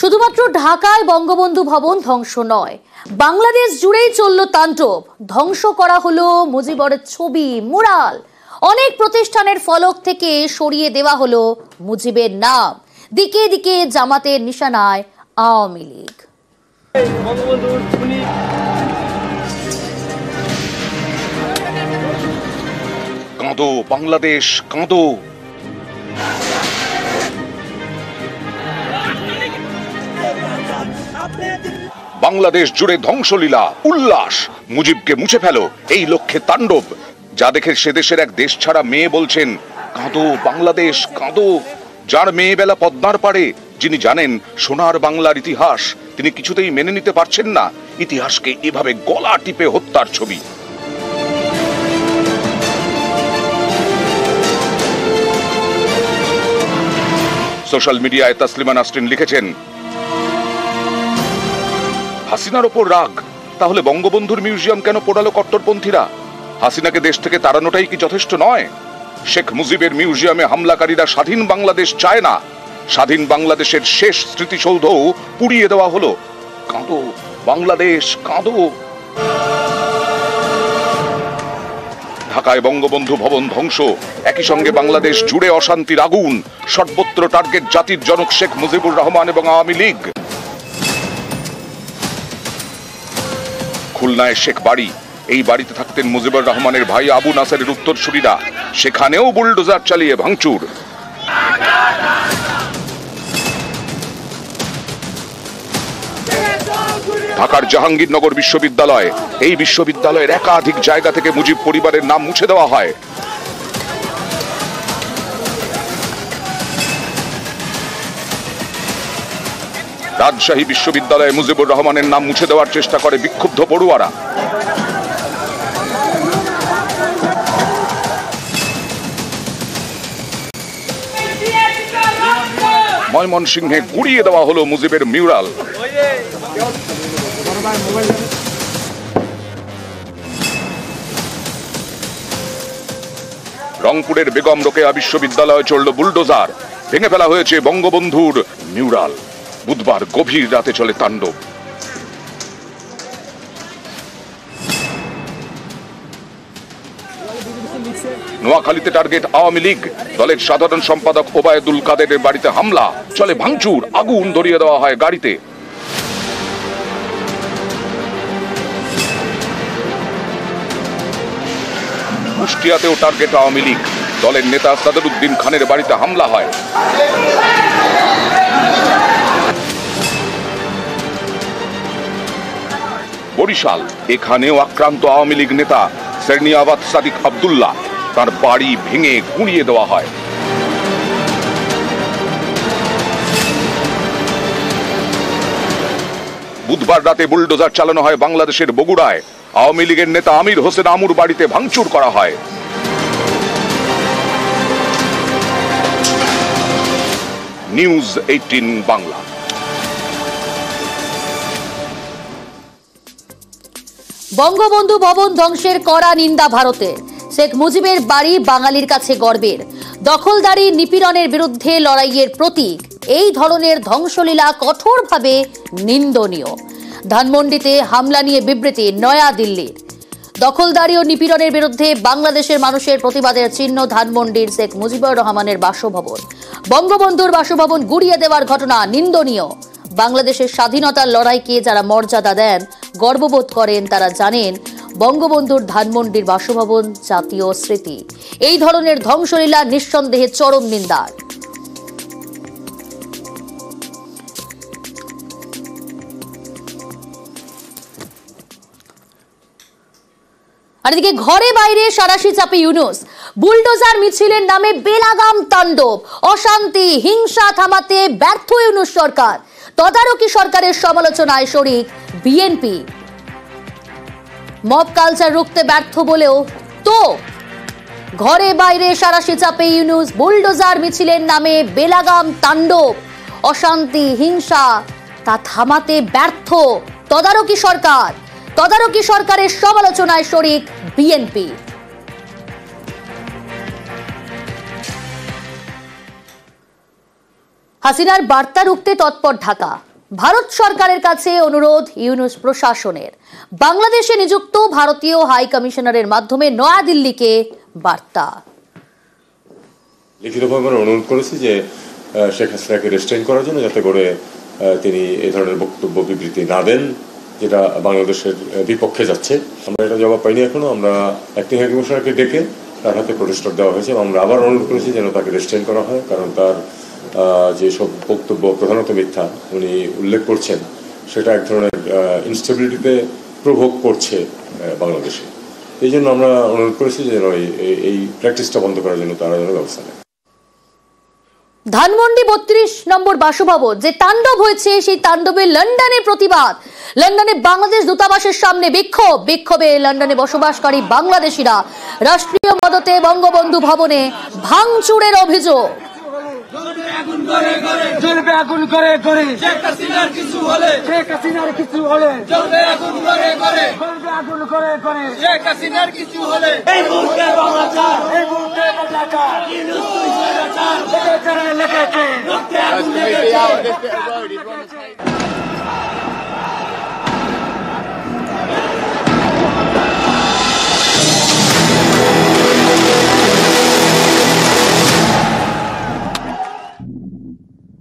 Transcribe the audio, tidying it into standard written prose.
শুধুমাত্র ঢাকায় বঙ্গবন্ধু ভবন ধ্বংস নয়, বাংলাদেশ জুড়েই চলল তাণ্ডব। ধ্বংস করা হলো মুজিবরের ছবি, মুরাল। অনেক প্রতিষ্ঠানের ফলক থেকে সরিয়ে দেওয়া হলো মুজিবের নাম। দিকে দিকে জামাতের নিশানায় আওয়ামী লীগ। কাঁদো বাংলাদেশ, কাঁদো। বাংলাদেশ জুড়ে ধ্বংসলীলা, উল্লাস। মুজিবকে মুছে ফেলো, এই লক্ষ্যে তাণ্ডব। যা দেখে সে দেশের এক দেশ ছাড়া মেয়ে বলছেন, কাঁদো বাংলাদেশ, কাঁদো। যার মেয়ে বেলা পদ্মার পাড়ে, যিনি জানেন সোনার বাংলার ইতিহাস, তিনি কিছুতেই মেনে নিতে পারছেন না ইতিহাসকে এভাবে গলা টিপে হত্যার ছবি। সোশ্যাল মিডিয়ায় তাসলিমা নাসরিন লিখেছেন, হাসিনার ওপর রাগ, তাহলে বঙ্গবন্ধুর মিউজিয়াম কেন পোড়ালো কট্টরপন্থীরা? হাসিনাকে দেশ থেকে তাড়ানোটাই কি যথেষ্ট নয়? শেখ মুজিবের মিউজিয়ামে হামলাকারীরা স্বাধীন বাংলাদেশ চায় না, স্বাধীন বাংলাদেশের শেষ স্মৃতিসৌধও পুড়িয়ে দেওয়া হলো। কাঁদো বাংলাদেশ, কাঁদো। ঢাকায় বঙ্গবন্ধু ভবন ধ্বংস, একই সঙ্গে বাংলাদেশ জুড়ে অশান্তির আগুন। সর্বত্র টার্গেট জাতির জনক শেখ মুজিবুর রহমান এবং আওয়ামী লীগ। খুলনায় শেখ বাড়ি, এই বাড়িতে থাকতেন মুজিবুর রহমানের ভাই আবু নাসেরের উত্তরসূরিরা। সেখানেও বুলডোজার চালিয়ে ভাঙচুর। ঢাকার জাহাঙ্গীরনগর বিশ্ববিদ্যালয়, এই বিশ্ববিদ্যালয়ের একাধিক জায়গা থেকে মুজিব পরিবারের নাম মুছে দেওয়া হয়। রাজশাহী বিশ্ববিদ্যালয়ে মুজিবুর রহমানের নাম মুছে দেওয়ার চেষ্টা করে বিক্ষুব্ধ পড়ুয়ারা। ময়মনসিংহে গুড়িয়ে দেওয়া হলো মুজিবের মিউরাল। রংপুরের বেগম রোকেয়া বিশ্ববিদ্যালয়ে চলল বুলডোজার, ভেঙে ফেলা হয়েছে বঙ্গবন্ধুর মিউরাল। বুধবার গভীর রাতে চলে তাণ্ডব। নোয়াখালীতে টার্গেট আওয়ামী লীগ, দলের সাধারণ সম্পাদক ওবায়দুল কাদেরের বাড়িতে হামলা, চলে ভাঙচুর, আগুন ধরিয়ে দেওয়া হয় গাড়িতে। কুষ্টিয়াতেও টার্গেট আওয়ামী লীগ, দলের নেতা সাদরউদ্দিন খানের বাড়িতে হামলা হয়। বরিশাল, এখানেও আক্রান্ত আওয়ামী লীগ নেতা সেরনিয়াবাদ সাদিক আব্দুল্লাহ, তার বাড়ি ভেঙে গুঁড়িয়ে দেওয়া হয়। বুধবার রাতে বুলডোজার চালানো হয় বাংলাদেশের বগুড়ায়। আওয়ামী লীগের নেতা আমির হোসেন আমুর বাড়িতে ভাঙচুর করা হয়। নিউজ 18 বাংলা। বঙ্গবন্ধু ভবন ধ্বংসের কড়া নিন্দা ভারতের। শেখ মুজিবের বাড়ি বাঙালির কাছে গর্বের। দখলদারি নিপীড়নের বিরুদ্ধে লড়াইয়ের প্রতীক। এই ধরনের ধ্বংসলীলা কঠোরভাবে নিন্দনীয়। ধানমন্ডিতে হামলা নিয়ে বিবৃতি নয়া দিল্লির। দখলদারি ও নিপীড়নের বিরুদ্ধে বাংলাদেশের মানুষের প্রতিবাদের চিহ্ন ধানমন্ডির শেখ মুজিবুর রহমানের বাসভবন। বঙ্গবন্ধুর বাসভবন গুড়িয়ে দেওয়ার ঘটনা নিন্দনীয়। বাংলাদেশের স্বাধীনতার লড়াইকে যারা মর্যাদা দেন, গর্ববোধ করেন, তারা জানেন বঙ্গবন্ধুর ধানমন্ডির বাসভবন জাতীয় স্মৃতি। এই ধরনের ধ্বংসলীলা নিঃসন্দেহে চরম নিন্দার। আর এদিকে ঘরে বাইরে সারাশি চাপে ইউনূস। বুলডোজার মিছিলের নামে বেলাগাম তাণ্ডব। অশান্তি হিংসা থামাতে ব্যর্থ ইউনূস সরকার। তদারকি সরকারের সমালোচনায় শরিক বিএনপি। মব কালচার রুখতে ব্যর্থ বলেও তো ঘরে বাইরে সারাশি চাপে ইউনূস। বুলডোজার মিছিলের নামে বেলাগাম তাণ্ডব। অশান্তি হিংসা তা থামাতে ব্যর্থ তদারকি সরকার। তদারকি সরকারের সমালোচনায় শরিক বিএনপি। হাসিনার বার্তা রুখতে তৎপর ঢাকা। ভারত সরকারের কাছে অনুরোধ ইউনূস প্রশাসনের। বাংলাদেশে নিযুক্ত ভারতীয় হাই কমিশনারের মাধ্যমে নয়াদিল্লিকে বার্তা। লিখিতভাবে অনুরোধ করেছি যে শেখ হাসিনাকে রেস্ট্রেন করার জন্য, যাতে করে তিনি এই ধরনের বক্তব্য বিবৃতি না দেন যেটা বাংলাদেশের বিপক্ষে যাচ্ছে। আমরা এটা জবাব পাইনি এখনো। আমরা অ্যাক্টিং হাই কমিশনারকে ডেকে তার হাতে প্রোটেস্টর দেওয়া হয়েছে। আমরা আবার অনুরোধ করেছি যেন তাকে রেস্ট্রেন করা হয়, কারণ তার যে সব বক্তব্য প্রধানত মিথ্যা উনি উল্লেখ করছেন, সেটা এক ধরনের ইনস্টেবিলিটিতে প্রভোগ করছে বাংলাদেশে। এই জন্য আমরা অনুরোধ করেছি যেন এই প্র্যাকটিসটা বন্ধ করার জন্য তারা যেন ব্যবস্থা নেয়। ধানমন্ডি 32 নম্বর বাসভবন যে তাণ্ডব হয়েছে, সেই তাণ্ডবে লন্ডনে প্রতিবাদ। লন্ডনে বাংলাদেশ দূতাবাসের সামনে বিক্ষোভে লন্ডনে বসবাসকারী বাংলাদেশিরা রাষ্ট্রীয় মদতে বঙ্গবন্ধু ভবনে ভাঙচুরের অভিযোগ। জ্বলবে আগুন করে করে, শেখ হাসিনার কিছু হলে জ্বলবে আগুন করে করে, জ্বলবে আগুন করে করে, শেখ হাসিনার কিছু হলে এই মুহূর্তে বাংলাদেশ, এই মুহূর্তে বাংলাদেশ লেগেছে রক্তে আগুন লেগেছে।